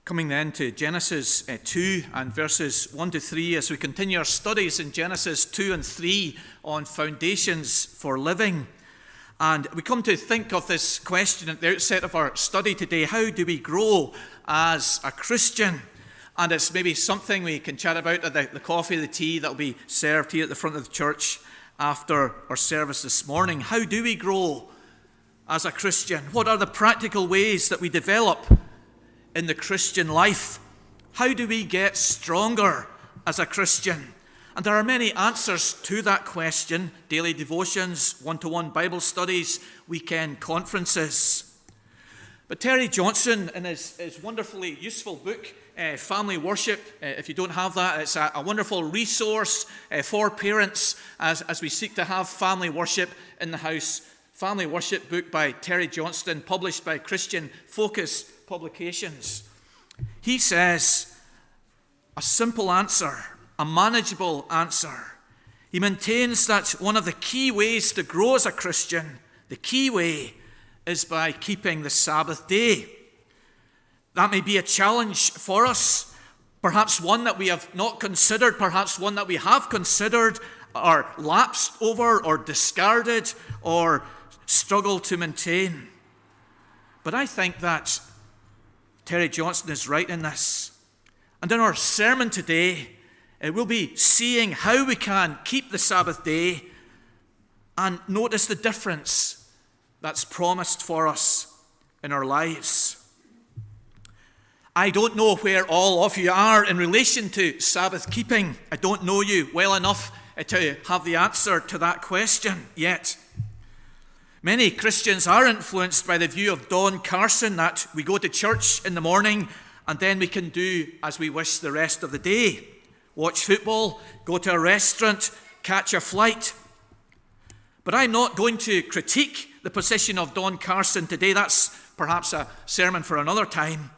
Coming then to Genesis 2 and verses 1 to 3 as we continue our studies in Genesis 2 and 3 on foundations for living. And we come to think of this question at the outset of our study today: how do we grow as a Christian? And it's maybe something we can chat about at the coffee, the tea that will be served here at the front of the church after our service this morning. How do we grow as a Christian? What are the practical ways that we develop in the Christian life? How do we get stronger as a Christian? And there are many answers to that question: daily devotions, one-to-one Bible studies, weekend conferences. But Terry Johnson, in his wonderfully useful book, Family Worship, if you don't have that, it's a wonderful resource for parents as we seek to have family worship in the house. Family Worship book by Terry Johnston, published by Christian Focus Publications. He says, a simple answer, a manageable answer. He maintains that one of the key ways to grow as a Christian, the key way, is by keeping the Sabbath day. That may be a challenge for us, perhaps one that we have not considered, perhaps one that we have considered or lapsed over or discarded or struggled to maintain. But I think that Terry Johnson is right in this. And in our sermon today, we'll be seeing how we can keep the Sabbath day and notice the difference that's promised for us in our lives. I don't know where all of you are in relation to Sabbath keeping. I don't know you well enough to have the answer to that question yet. Many Christians are influenced by the view of Don Carson that we go to church in the morning and then we can do as we wish the rest of the day. Watch football, go to a restaurant, catch a flight. But I'm not going to critique the position of Don Carson today. That's perhaps a sermon for another time.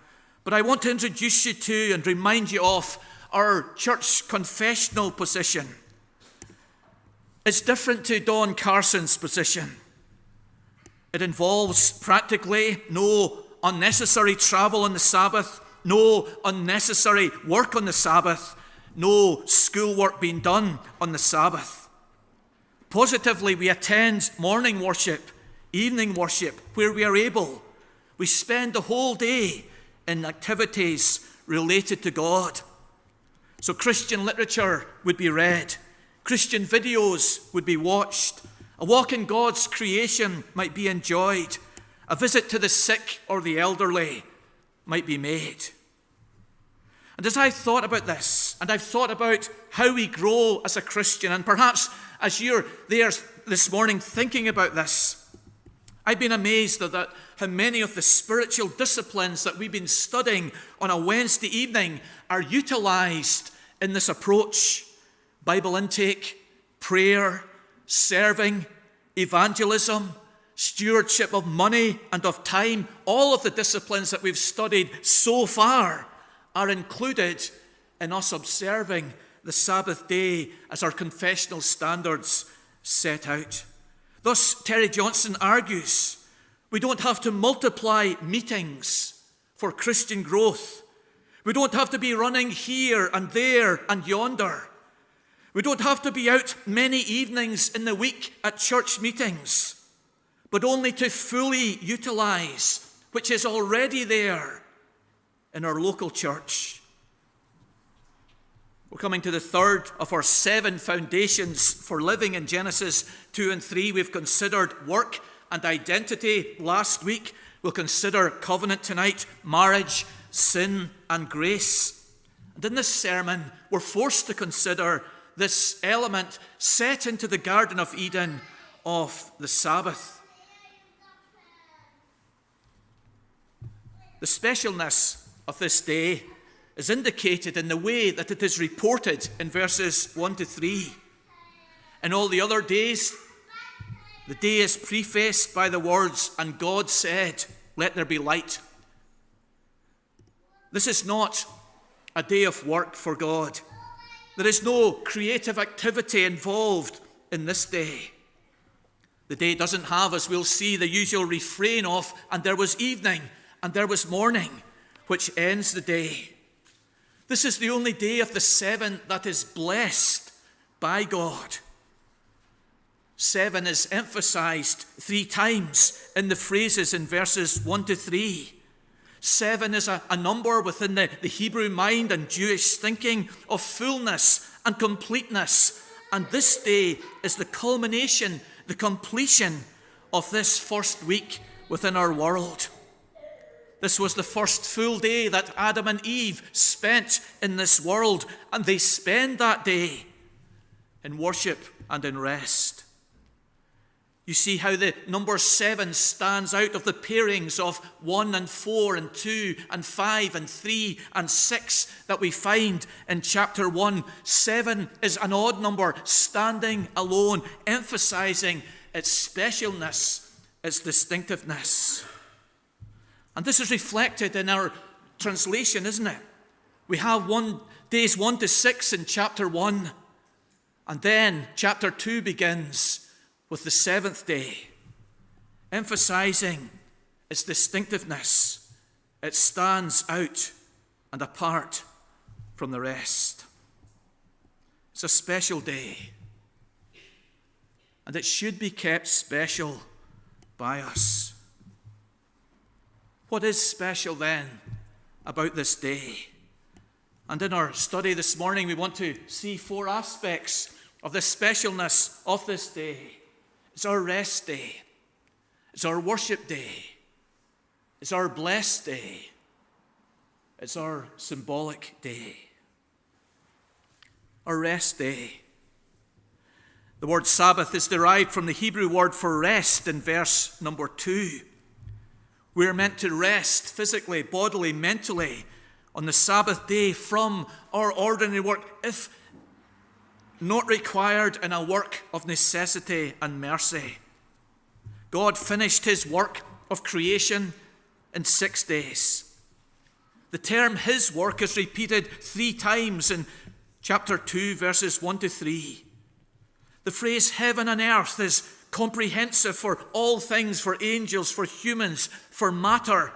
But I want to introduce you to and remind you of our church confessional position. It's different to Don Carson's position. It involves practically no unnecessary travel on the Sabbath, no unnecessary work on the Sabbath, no schoolwork being done on the Sabbath. Positively, we attend morning worship, evening worship, where we are able. We spend the whole day in activities related to God. So Christian literature would be read, Christian videos would be watched, a walk in God's creation might be enjoyed, a visit to the sick or the elderly might be made. And as I thought about this, and I've thought about how we grow as a Christian, and perhaps as you're there this morning thinking about this, I've been amazed at how many of the spiritual disciplines that we've been studying on a Wednesday evening are utilized in this approach: Bible intake, prayer, serving, evangelism, stewardship of money and of time. All of the disciplines that we've studied so far are included in us observing the Sabbath day as our confessional standards set out. Thus, Terry Johnson argues, we don't have to multiply meetings for Christian growth. We don't have to be running here and there and yonder. We don't have to be out many evenings in the week at church meetings, but only to fully utilize which is already there in our local church. We're coming to the third of our 7 foundations for living in Genesis 2 and 3. We've considered work and identity last week. We'll consider covenant tonight, marriage, sin, and grace. And in this sermon, we're forced to consider this element set into the Garden of Eden of the Sabbath. The specialness of this day is indicated in the way that it is reported in verses 1 to 3. In all the other days, the day is prefaced by the words, "And God said, let there be light." This is not a day of work for God. There is no creative activity involved in this day. The day doesn't have, as we'll see, the usual refrain of, "and there was evening, and there was morning." which ends the day. This is the only day of the 7 that is blessed by God. 7 is emphasized 3 times in the phrases in verses 1 to 3. 7 is a number within the Hebrew mind and Jewish thinking of fullness and completeness. And this day is the culmination, the completion of this first week within our world. This was the first full day that Adam and Eve spent in this world, and they spend that day in worship and in rest. You see how the number 7 stands out of the pairings of 1 and 4 and 2 and 5 and 3 and 6 that we find in chapter 1. 7 is an odd number, standing alone, emphasizing its specialness, its distinctiveness. And this is reflected in our translation, isn't it? We have days 1 to 6 in chapter 1, and then chapter 2 begins with the 7th day, emphasizing its distinctiveness. It stands out and apart from the rest. It's a special day, and it should be kept special by us. What is special then about this day? And in our study this morning, we want to see 4 aspects of the specialness of this day. It's our rest day. It's our worship day. It's our blessed day. It's our symbolic day. Our rest day. The word Sabbath is derived from the Hebrew word for rest in verse number 2. We're meant to rest physically, bodily, mentally on the Sabbath day from our ordinary work, if not required in a work of necessity and mercy. God finished his work of creation in 6 days. The term his work is repeated 3 times in chapter 2, verses 1 to 3. The phrase heaven and earth is comprehensive for all things, for angels, for humans, for matter.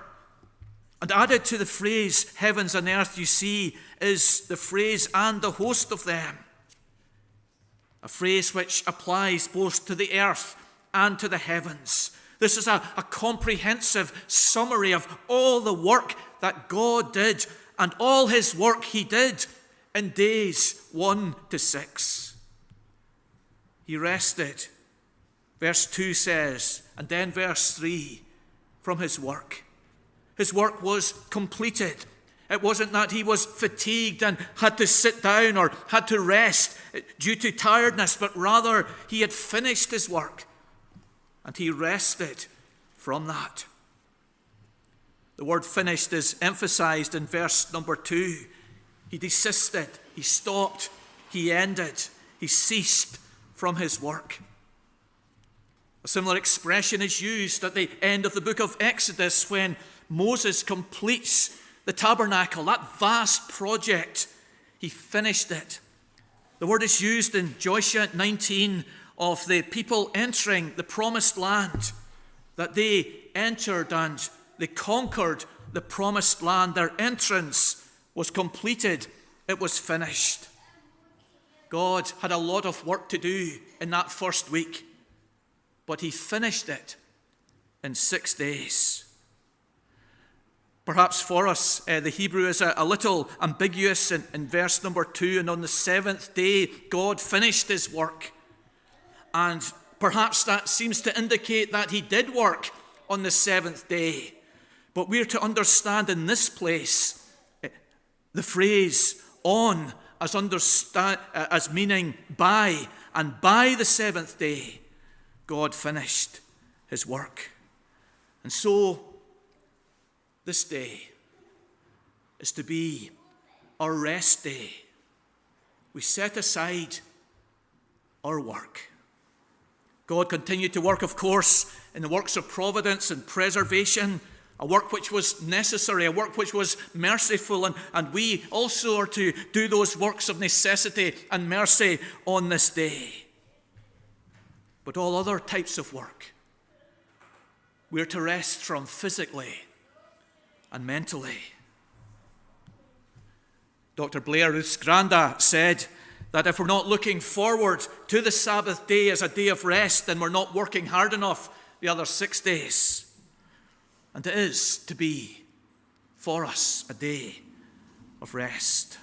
And added to the phrase heavens and earth, you see, is the phrase and the host of them. A phrase which applies both to the earth and to the heavens. This is a comprehensive summary of all the work that God did, and all his work he did in days 1 to 6. He rested, verse 2 says, and then verse 3, from his work. His work was completed. It wasn't that he was fatigued and had to sit down or had to rest due to tiredness, but rather he had finished his work and he rested from that. The word finished is emphasized in verse number 2. He desisted, he stopped, he ended, he ceased from his work. A similar expression is used at the end of the book of Exodus when Moses completes the tabernacle, that vast project. He finished it. The word is used in Joshua 19 of the people entering the promised land, that they entered and they conquered the promised land. Their entrance was completed. It was finished. God had a lot of work to do in that first week, but he finished it in 6 days. Perhaps for us, the Hebrew is a little ambiguous in verse number 2. And on the 7th day, God finished his work. And perhaps that seems to indicate that he did work on the 7th day. But we're to understand in this place the phrase on as meaning by. And by the 7th day, God finished his work. And so, this day is to be our rest day. We set aside our work. God continued to work, of course, in the works of providence and preservation, a work which was necessary, a work which was merciful, and we also are to do those works of necessity and mercy on this day. But all other types of work, we're to rest from physically and mentally. Dr. Blair Ruth's granda said that if we're not looking forward to the Sabbath day as a day of rest, then we're not working hard enough the other 6 days. And it is to be, for us, a day of rest.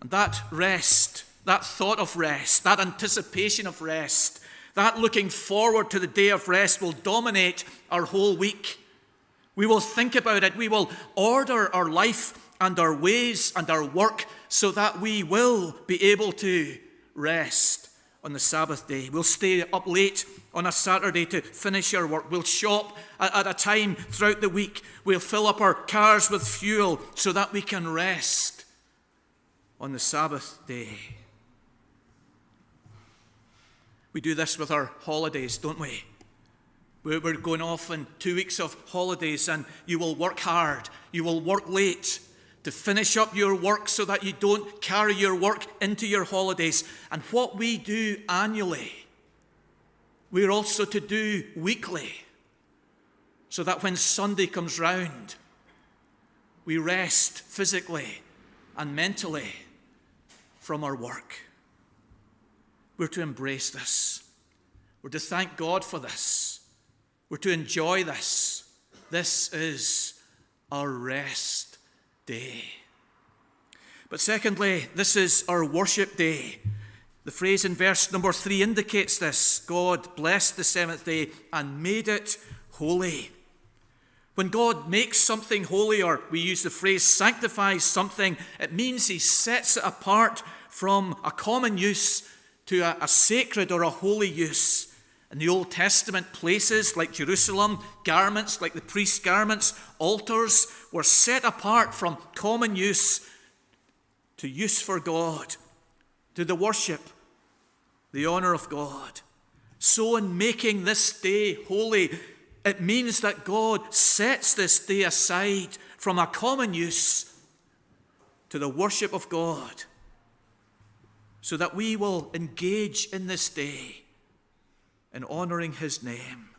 And that rest, that thought of rest, that anticipation of rest, that looking forward to the day of rest will dominate our whole week. We will think about it. We will order our life and our ways and our work so that we will be able to rest on the Sabbath day. We'll stay up late on a Saturday to finish our work. We'll shop at a time throughout the week. We'll fill up our cars with fuel so that we can rest on the Sabbath day. We do this with our holidays, don't we? We're going off in 2 weeks of holidays, and you will work hard. You will work late to finish up your work so that you don't carry your work into your holidays. And what we do annually, we're also to do weekly, so that when Sunday comes round, we rest physically and mentally from our work. We're to embrace this. We're to thank God for this. We're to enjoy this. This is our rest day. But secondly, this is our worship day. The phrase in verse number 3 indicates this. God blessed the seventh day and made it holy. When God makes something holy, or we use the phrase sanctifies something, it means he sets it apart from a common use to a sacred or a holy use. In the Old Testament, places like Jerusalem, garments like the priest's garments, altars were set apart from common use to use for God, to the worship, the honor of God. So in making this day holy, it means that God sets this day aside from a common use to the worship of God, so that we will engage in this day in honoring his name.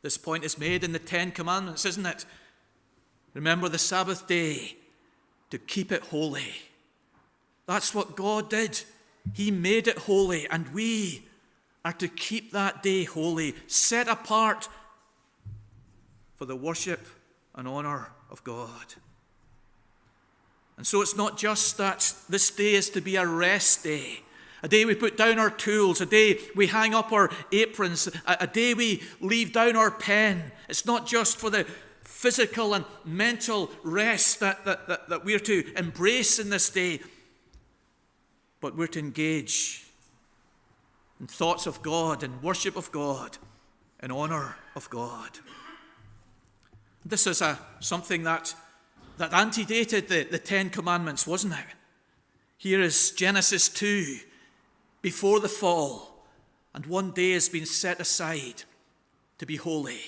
This point is made in the 10 Commandments, isn't it? Remember the Sabbath day, to keep it holy. That's what God did. He made it holy, and we are to keep that day holy, set apart for the worship and honor of God. And so it's not just that this day is to be a rest day, a day we put down our tools, a day we hang up our aprons, a day we leave down our pen. It's not just for the physical and mental rest that we're to embrace in this day, but we're to engage in thoughts of God, in worship of God, in honor of God. This is something that antedated the 10 Commandments, wasn't it? Here is Genesis 2, before the fall, and one day has been set aside to be holy.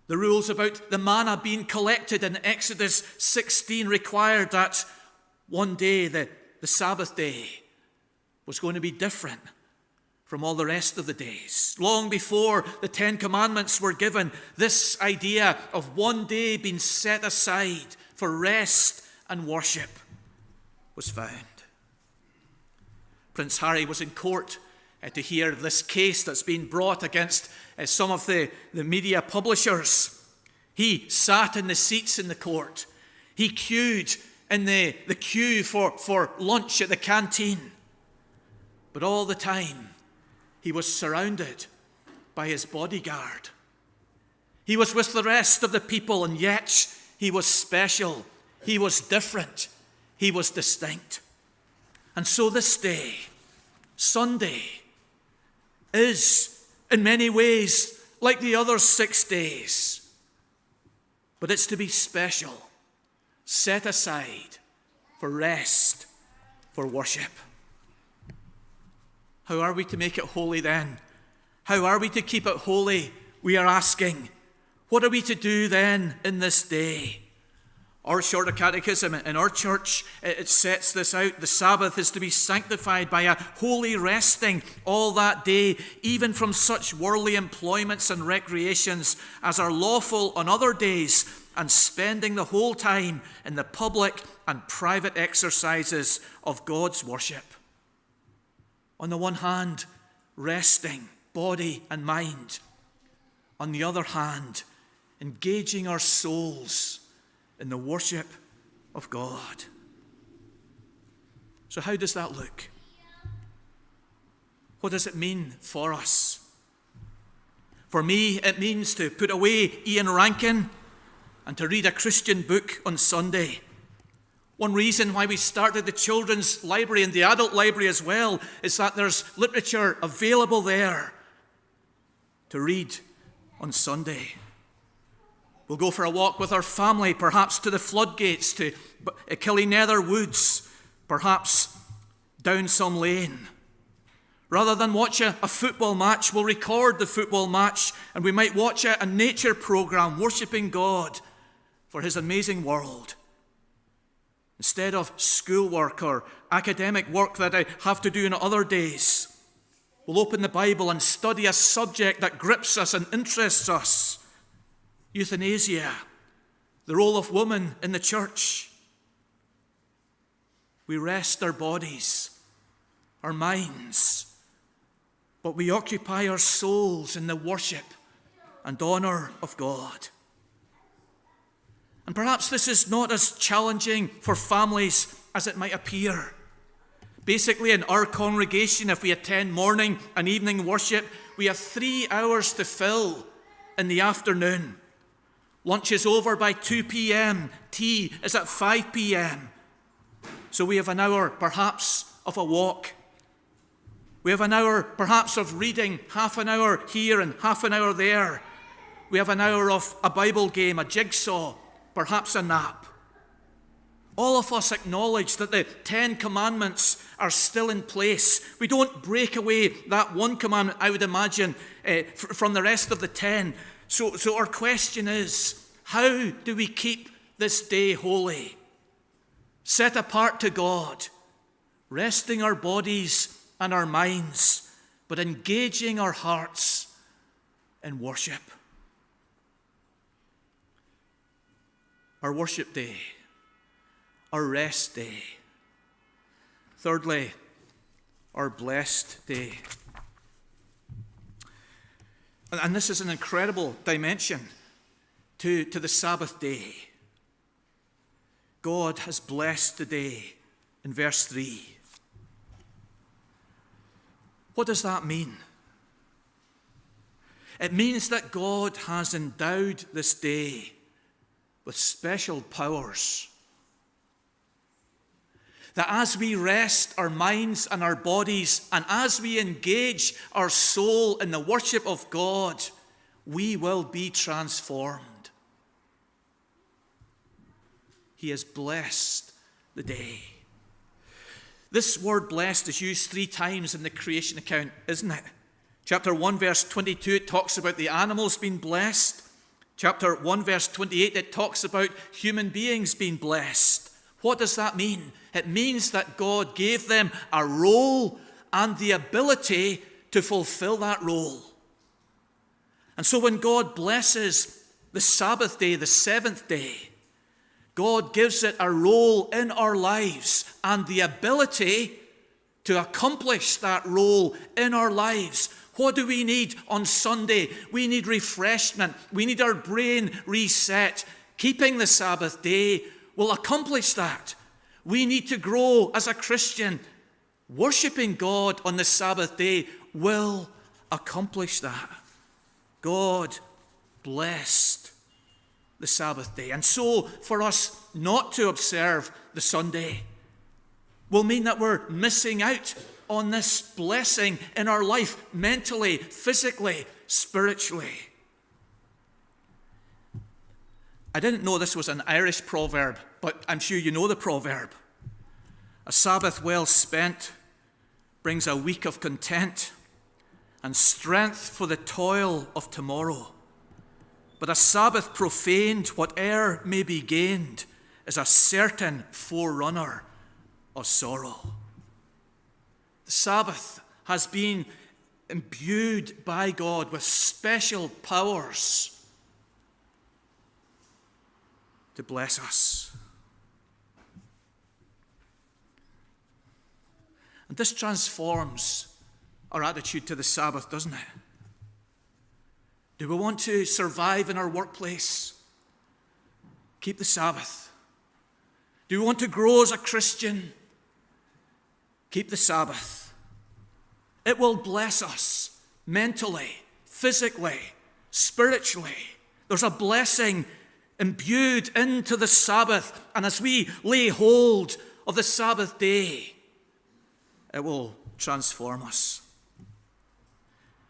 The rules about the manna being collected in Exodus 16 required that one day, the Sabbath day, was going to be different from all the rest of the days. Long before the 10 Commandments were given, this idea of one day being set aside for rest and worship was found. Prince Harry was in court to hear this case that's been brought against some of the media publishers. He sat in the seats in the court. He queued in the queue for lunch at the canteen. But all the time, he was surrounded by his bodyguard. He was with the rest of the people, and yet he was special. He was different. He was distinct. And so this day, Sunday, is in many ways like the other 6 days. But it's to be special, set aside for rest, for worship. How are we to make it holy then? How are we to keep it holy? We are asking. What are we to do then in this day? Our shorter catechism in our church, it sets this out. The Sabbath is to be sanctified by a holy resting all that day, even from such worldly employments and recreations as are lawful on other days, and spending the whole time in the public and private exercises of God's worship. On the one hand, resting body and mind. On the other hand, engaging our souls in the worship of God. So how does that look? What does it mean for us? For me, it means to put away Ian Rankin and to read a Christian book on Sunday. One reason why we started the children's library and the adult library as well is that there's literature available there to read on Sunday. We'll go for a walk with our family, perhaps to the floodgates, to Killynether Woods, perhaps down some lane. Rather than watch a football match, we'll record the football match, and we might watch a nature program worshipping God for his amazing world. Instead of schoolwork or academic work that I have to do on other days, we'll open the Bible and study a subject that grips us and interests us. Euthanasia, the role of women in the church. We rest our bodies, our minds, but we occupy our souls in the worship and honor of God. And perhaps this is not as challenging for families as it might appear. Basically, in our congregation, if we attend morning and evening worship, we have 3 hours to fill in the afternoon. Lunch is over by 2 p.m. Tea is at 5 p.m. So we have an hour, perhaps, of a walk. We have an hour, perhaps, of reading, half an hour here and half an hour there. We have an hour of a Bible game, a jigsaw, perhaps a nap. All of us acknowledge that the 10 commandments are still in place. We don't break away that one commandment, I would imagine, from the rest of the 10. So our question is, how do we keep this day holy? Set apart to God, resting our bodies and our minds, but engaging our hearts in worship. Our worship day, our rest day. Thirdly, our blessed day. And this is an incredible dimension to the Sabbath day. God has blessed the day in verse 3. What does that mean? It means that God has endowed this day with special powers. That as we rest our minds and our bodies, and as we engage our soul in the worship of God, we will be transformed. He has blessed the day. This word blessed is used 3 times in the creation account, isn't it? Chapter 1, verse 22, it talks about the animals being blessed. Chapter 1, verse 28, it talks about human beings being blessed. What does that mean? It means that God gave them a role and the ability to fulfill that role. And so when God blesses the Sabbath day, the 7th day, God gives it a role in our lives and the ability to accomplish that role in our lives. What do we need on Sunday? We need refreshment. We need our brain reset. Keeping the Sabbath day will accomplish that. We need to grow as a Christian. Worshipping God on the Sabbath day will accomplish that. God blessed the Sabbath day. And so for us not to observe the Sunday will mean that we're missing out on this blessing in our life, mentally, physically, spiritually. I didn't know this was an Irish proverb, but I'm sure you know the proverb. A Sabbath well spent brings a week of content and strength for the toil of tomorrow. But a Sabbath profaned, whate'er may be gained, is a certain forerunner of sorrow. The Sabbath has been imbued by God with special powers. to bless us. And this transforms our attitude to the Sabbath, doesn't it? Do we want to survive in our workplace? Keep the Sabbath. Do we want to grow as a Christian? Keep the Sabbath. It will bless us mentally, physically, spiritually. There's a blessing imbued into the Sabbath, and as we lay hold of the Sabbath day, it will transform us.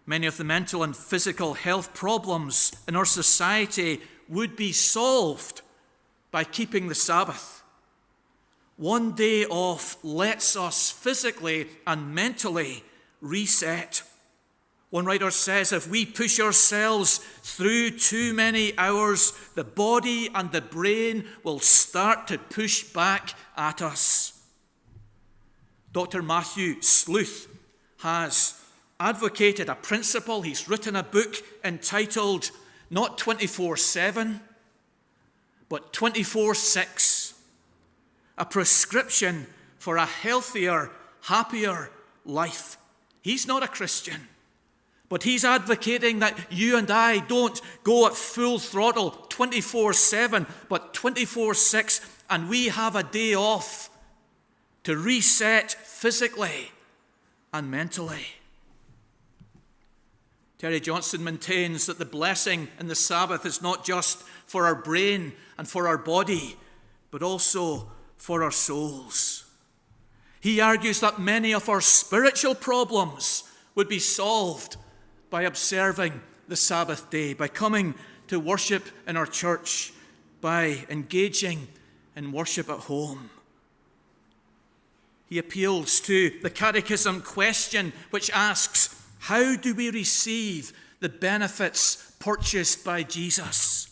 Many of the mental and physical health problems in our society would be solved by keeping the Sabbath. One day off lets us physically and mentally reset. One writer says, if we push ourselves through too many hours, the body and the brain will start to push back at us. Dr. Matthew Sleuth has advocated a principle. He's written a book entitled not 24/7, but 24/6, a prescription for a healthier, happier life. He's not a Christian, but he's advocating that you and I don't go at full throttle 24/7, but 24/6, and we have a day off to reset physically and mentally. Terry Johnson maintains that the blessing in the Sabbath is not just for our brain and for our body, but also for our souls. He argues that many of our spiritual problems would be solved by observing the Sabbath day, by coming to worship in our church, by engaging in worship at home. He appeals to the Catechism question, which asks, how do we receive the benefits purchased by Jesus?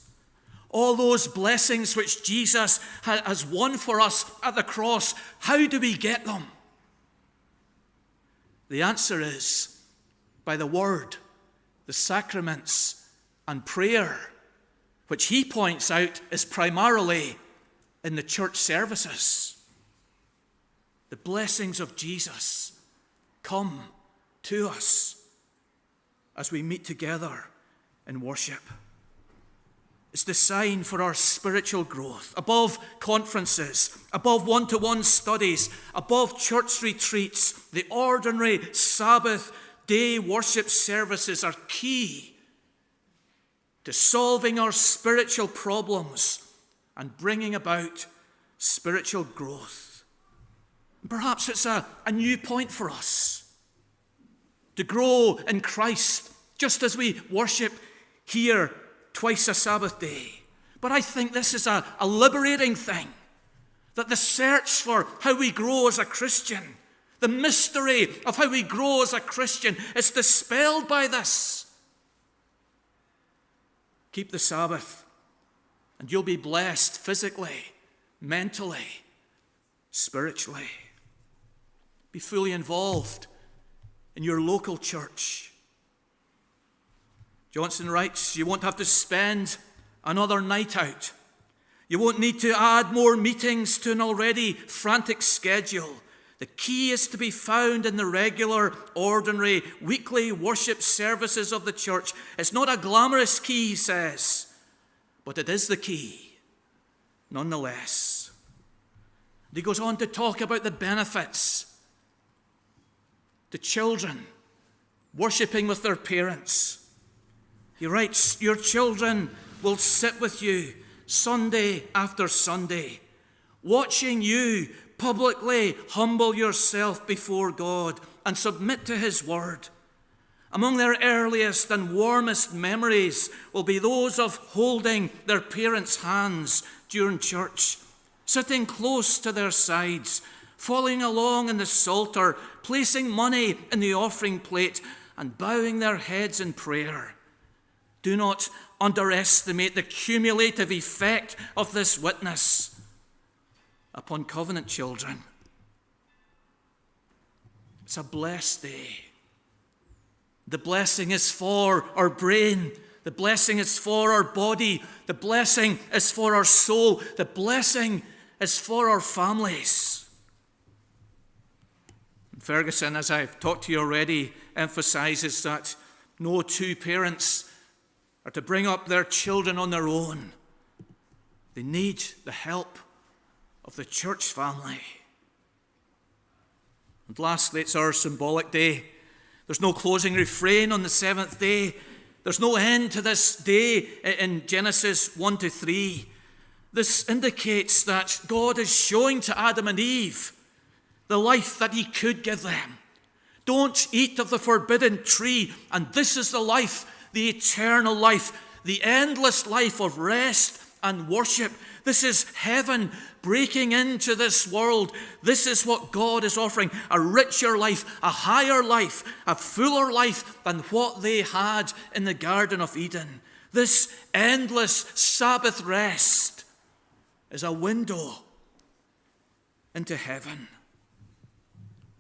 All those blessings which Jesus has won for us at the cross, how do we get them? The answer is by the Word, the sacraments, and prayer, which he points out is primarily in the church services. The blessings of Jesus come to us as we meet together in worship. It's the sign for our spiritual growth. Above conferences, above one-to-one studies, above church retreats, the ordinary Sabbath day worship services are key to solving our spiritual problems and bringing about spiritual growth. Perhaps it's a new point for us to grow in Christ, just as we worship here twice a Sabbath day. But I think this is a liberating thing, that the search for how we grow as a Christian, the mystery of how we grow as a Christian, is dispelled by this. Keep the Sabbath, and you'll be blessed physically, mentally, spiritually. Be fully involved in your local church. Johnson writes, you won't have to spend another night out. You won't need to add more meetings to an already frantic schedule. The key is to be found in the regular, ordinary, weekly worship services of the church. It's not a glamorous key, he says, but it is the key, nonetheless. And he goes on to talk about the benefits to children worshipping with their parents. He writes, your children will sit with you Sunday after Sunday, watching you publicly humble yourself before God and submit to his word. Among their earliest and warmest memories will be those of holding their parents' hands during church, sitting close to their sides, following along in the psalter, placing money in the offering plate, and bowing their heads in prayer. Do not underestimate the cumulative effect of this witness upon covenant children. It's a blessed day. The blessing is for our brain, The blessing is for our body. The blessing is for our soul. The blessing is for our families. Ferguson, as I've talked to you already, emphasizes that no two parents are to bring up their children on their own. They need the help of the church family. And lastly, it's our symbolic day. There's no closing refrain on the seventh day. There's no end to this day in Genesis 1-3. This indicates that God is showing to Adam and Eve the life that he could give them. Don't eat of the forbidden tree, and this is the life, the eternal life, the endless life of rest and worship. This is heaven breaking into this world. This is what God is offering, a richer life, a higher life, a fuller life than what they had in the Garden of Eden. This endless Sabbath rest is a window into heaven.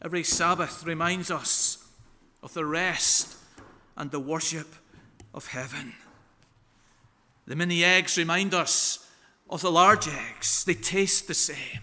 Every Sabbath reminds us of the rest and the worship of heaven. The mini eggs remind us of the large eggs. They taste the same.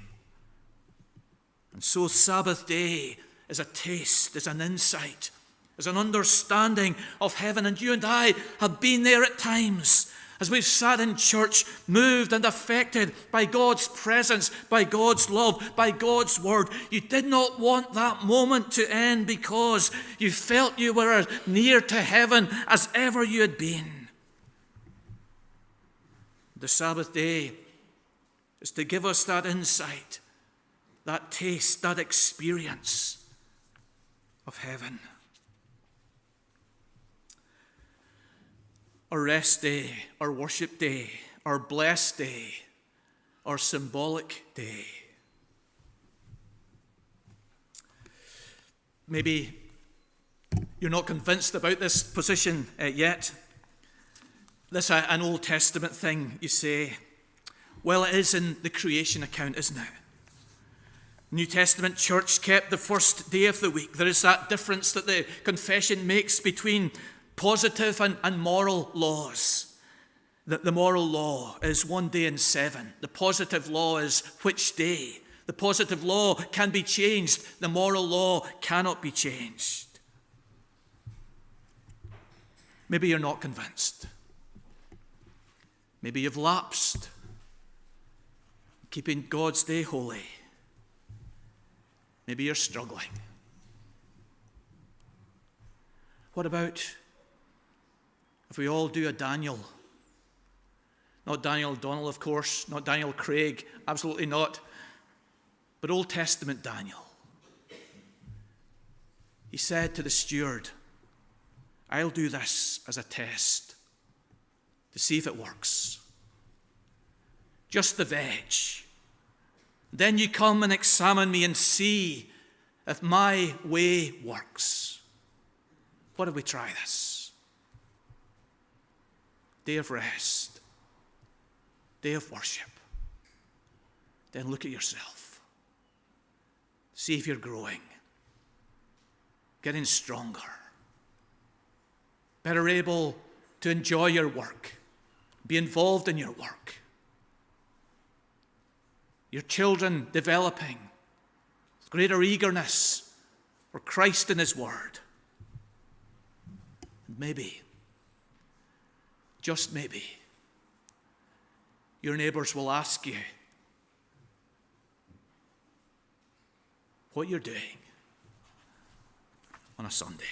And so Sabbath day is a taste, is an insight, is an understanding of heaven. And you and I have been there at times as we've sat in church, moved and affected by God's presence, by God's love, by God's word. You did not want that moment to end because you felt you were as near to heaven as ever you had been. The Sabbath day is to give us that insight, that taste, that experience of heaven. Our rest day, our worship day, our blessed day, our symbolic day. Maybe you're not convinced about this position yet. This is an Old Testament thing, you say. Well, it is in the creation account, isn't it? New Testament church kept the first day of the week. There is that difference that the confession makes between positive and moral laws. The moral law is 1 day in 7. The positive law is which day. The positive law can be changed. The moral law cannot be changed. Maybe you're not convinced. Maybe you've lapsed, keeping God's day holy. Maybe you're struggling. What about if we all do a Daniel? Not Daniel O'Donnell, of course, not Daniel Craig, absolutely not, but Old Testament Daniel. He said to the steward, I'll do this as a test to see if it works. Just the veg. Then you come and examine me and see if my way works. What if we try this? Day of rest. Day of worship. Then look at yourself. See if you're growing. Getting stronger. Better able to enjoy your work. Be involved in your work. Your children developing with greater eagerness for Christ and his word. And maybe, just maybe, your neighbors will ask you what you're doing on a Sunday.